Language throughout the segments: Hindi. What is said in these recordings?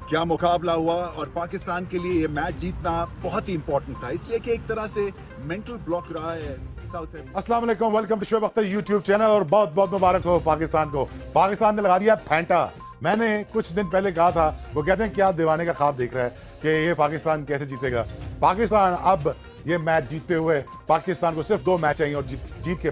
क्या मुकाबला हुआ और पाकिस्तान के लिए ये मैच जीतना बहुत ही इंपॉर्टेंट था, इसलिए कि एक तरह से मेंटल ब्लॉक रहा है साउथ अफ्रीका। अस्सलाम वालेकुम, welcome to Shoaib Akhtar YouTube channel और बहुत बहुत मुबारक हो पाकिस्तान को। पाकिस्तान ने लगा दिया फैंटा। मैंने कुछ दिन पहले कहा था, वो कहते हैं क्या दीवाने का ख्वाब देख रहा है कि ये पाकिस्तान कैसे जीतेगा। पाकिस्तान अब ये मैच जीतते हुए पाकिस्तान को सिर्फ 2 मैच चाहिए और जीत के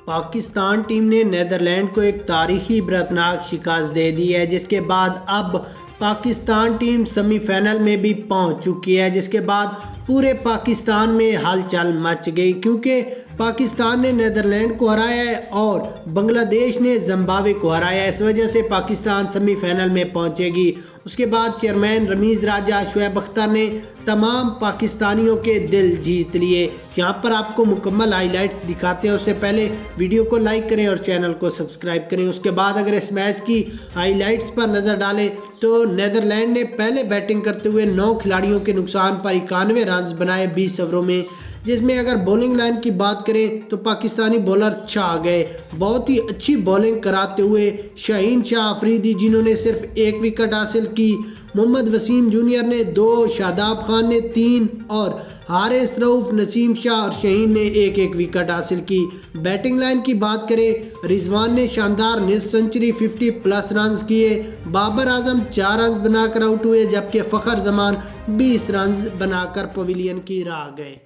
पाकिस्तान टीम ने नीदरलैंड को एक तारीखी बरतनाक शिकस्त दे दी है, जिसके बाद अब पाकिस्तान टीम सेमीफाइनल में भी पहुंच चुकी है, जिसके बाद पूरे पाकिस्तान में हलचल मच गई क्योंकि पाकिस्तान ने नीदरलैंड को हराया है और बांग्लादेश ने जिम्बाब्वे को हराया है। इस वजह से पाकिस्तान सेमीफाइनल में पहुंचेगी। उसके बाद चेयरमैन रमीज़ राजा शोएब अख्तर ने तमाम पाकिस्तानियों के दिल जीत लिए। यहाँ पर आपको मुकम्मल हाईलाइट्स दिखाते हैं, उससे पहले वीडियो को लाइक करें और चैनल को सब्सक्राइब करें। उसके बाद अगर इस मैच की हाईलाइट्स पर नज़र डालें तो नीदरलैंड ने पहले बैटिंग करते हुए 9 खिलाड़ियों के नुकसान पर 91 रन बनाए 20 ओवरों में, जिसमें अगर बॉलिंग लाइन की बात करें तो पाकिस्तानी बॉलर छा गए। बहुत ही अच्छी बॉलिंग कराते हुए शाहीन शाह अफरीदी जिन्होंने सिर्फ 1 विकेट हासिल की, मोहम्मद वसीम जूनियर ने 2, शादाब खान ने 3 और हारिस रऊफ, नसीम शाह और शाहीन ने 1-1 विकेट हासिल की। बैटिंग लाइन की बात करें, रिजवान ने शानदार निस्फ सेंचुरी 50+ रन किए, बाबर आजम 4 रन बनाकर आउट हुए, जबकि फ़खर जमान 20 रन बनाकर पवेलियन की राह गए।